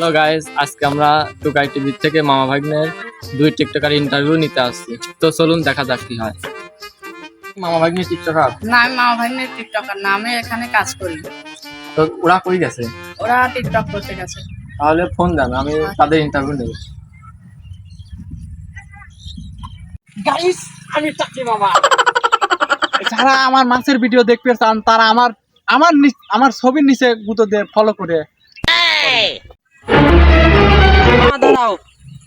তো গাইস আজকে আমরা টুকাই টিভি থেকে মামা ভাগ্নের দুই টিকটকার ইন্টারভিউ নিতে আসছি। তো চলুন দেখা যাক কি হয়। মামা ভাগ্নের টিকটকার না, আমি মামা ভাগ্নের টিকটকার না, আমি এখানে কাজ করি। তো ওরা কই গেছে? ওরা টিকটক করতে গেছে। তাহলে ফোন দেন, আমি তাদের ইন্টারভিউ নেব। গাইস আমি চাকরি মামা। যারা আমার মাছের ভিডিও দেখতে চান তারা আমার ছবির নিচে গুঁতো দিয়ে ফলো করে। দাঁড়াও,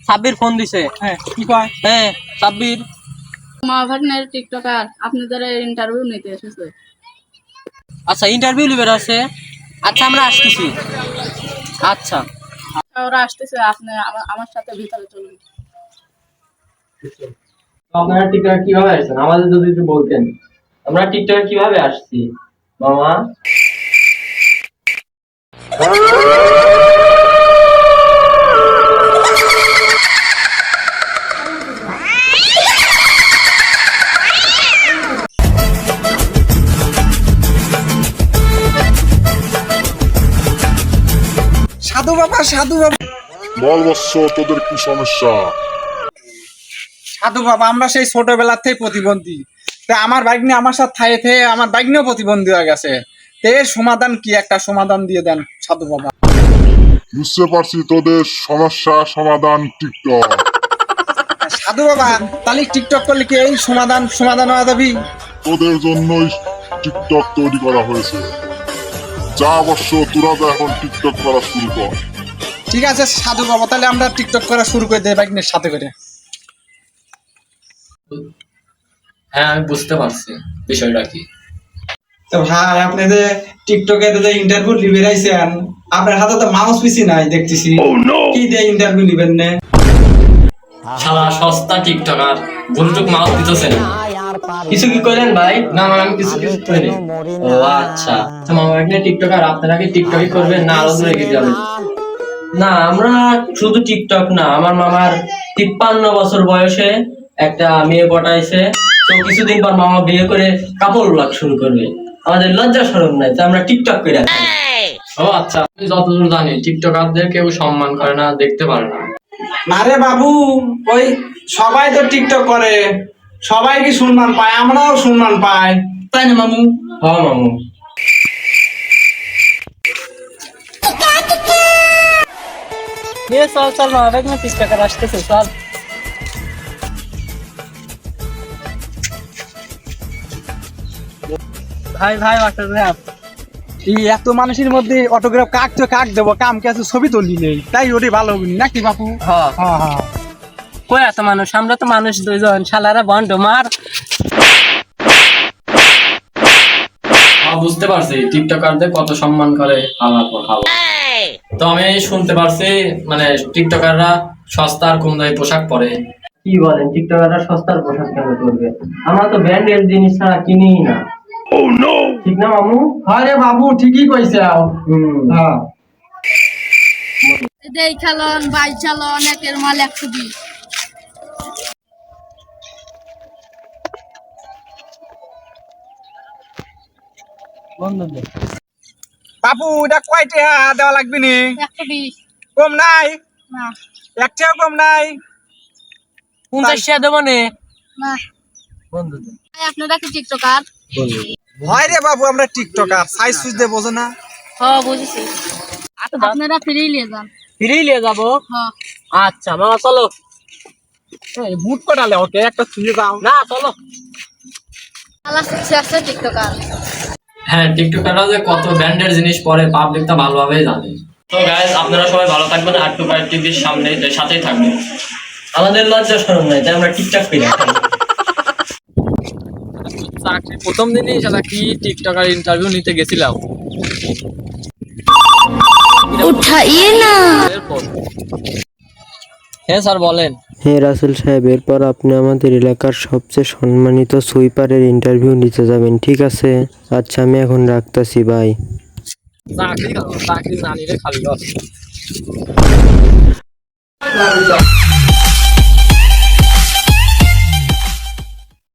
সাব্বির ফোন দিছে। হ্যাঁ কি কয়? হ্যাঁ সাব্বির। মামা ভাগ্নের টিকটকার আপনাদের ইন্টারভিউ নিতে এসেছে। আচ্ছা ইন্টারভিউ লিবার আছে। আচ্ছা আমরা আসতেছি। আচ্ছা ওরা আসতেছে, আপনি আমার সাথে ভিতরে চলুন। আপনারা টিকটক কিভাবে আসছেন আমাদের যদি একটু বলতেন। আমরা টিকটক কিভাবে আসছি মামা? সাধু বাবা বল বৎস, তোদের কি সমস্যা? সাধু বাবা, আমরা সেই ছোটবেলার থেকে প্রতিবন্ধী। তা আমার বাইক নিয়ে আমার সাথে থায়ে থেকে আমার বাইক নিয়েও প্রতিবন্ধী হয়ে গেছে। তো এর সমাধান কি, একটা সমাধান দিয়ে দেন সাধু বাবা। বুঝতে পারছি তোদের সমস্যা সমাধান টিকটক। সাধু বাবা, তাহলে টিকটক করলে কি এই সমাধান হয়ে যাবি? তোদের জন্যই টিকটক তৈরি করা হয়েছে। যা অবশ্য তোরা তো এখন টিকটক করা শুরু কর। ঠিক আছে সাধু বাবা, তাহলে আমরা টিকটক করা শুরু করে দেই বাইক নিয়ে সাথে করে। হ্যাঁ আমি বুঝতে পারছি বিষয়টা কি। তো ভাই, আপনি যে টিকটকে যে ইন্টারভিউ লিবে রাইছেন, আপনার হাতে তো মাউস পিসি নাই দেখতেছি। কি দিয়ে ইন্টারভিউ লিবেন না? শালা সস্তা টিকটকার ব্লুটুথ মাউস দিতেছে না। কিছু কি কইলেন ভাই? না মানে আমি কিছু করিনি। ও আচ্ছা, তো মামা ভাগ্নের টিকটকার আপনারা কি টিকটকই করবেন না আরো দূরে এগিয়ে যাবেন? না আমরা শুধু টিকটক না, আমার মামার 53 বছর বয়সে একটা মেয়ে পটাইছে। তো কিছুদিন পর মামা বিয়ে করে কাপড় ব্লগ শুরু করবে। আমাদের লজ্জা শরম নাই, তো আমরা টিকটক করে রাখি। ও আচ্ছা, আমি যতদূর জানি টিকটকারদের কেউ সম্মান করে না, দেখতে পারে না। না রে বাবু, ওই সবাই তো টিকটক করে, সবাই কি সম্মান পায়? আমরাও সম্মান পাই, তাই না মামু? হ্যাঁ মামু। চল চল মামা ভাগ্নের টিকটকার আসতেছে, চল। ভাই এই এত মানুষের মধ্যে অটোগ্রাফ কাক দেবো, কাম কে আছে, ছবি তুলি নেই, তাই ওরে ভালো হবি নাকি বাপু? হ্যাঁ হ্যাঁ হ্যাঁ। কই এত মানুষ? আমরা তো মানুষ দুইজন, শালারা বন্ড মার। বুঝতে পারছি টিকটকারদের কত সম্মান করে আমার কথা। তো আমি শুনতে পারছি মানে টিকটকাররা সস্তা আর কম দামি পোশাক পরে। কি বলেন, টিকটকাররা সস্তার পোশাক কেন করবে? আমরা তো ব্র্যান্ডের জিনিস ছাড়া কিনি না। ঠিক না মামু? আরে বাবু ঠিকই কইছে। হ্যাঁ এই খেলন ভাই চালন একের মাল 120। বাবু, এটা কয়টা দেওয়া লাগবে নি? 120 কম নাই? না একটাও কম নাই? 50 টাকা দেবো নে। না। বন্ধু আপনারা কি টিকটকার? ভয় রে বাবু, আমরা টিকটকার, সাইজ সুইজ দিয়ে বোঝো না? হ্যাঁ বুঝেছি। আপনারা ফ্রি নিয়ে যান। ফিরিয়ে নিয়ে যাবো। হ্যাঁ আচ্ছা মামা চলো। বুট কটালে ওকে একটা ছুঁয়ে দাও না চলো। আল্লাহ শেষে টিকটকার। হ্যাঁ টিকটকাররা যে কত ব্র্যান্ডের জিনিস পরে পাবলিক তা ভালোভাবেই জানে। তো গাইস আপনারা সবাই ভালো থাকবেন আর টুকাই টিভির সামনে সাথেই থাকবেন। আমাদের লজ্জা শরম নাই, তাই আমরা টিকটক করে রাখি। চাকরি প্রথম দিনই শালা কি টিকটকার ইন্টারভিউ নিতে গেছিলাম। উঠাইয়ে না। হ্যাঁ স্যার বলেন। হ্যাঁ রাসেল সাহেব, এরপর আপনি আমাদের এলাকার সবচেয়ে সম্মানিত সুইপারের ইন্টারভিউ নিতে যাবেন, ঠিক আছে? আচ্ছা আমি এখন রাখতাছি, বাই। চাকরি জানি রে খালি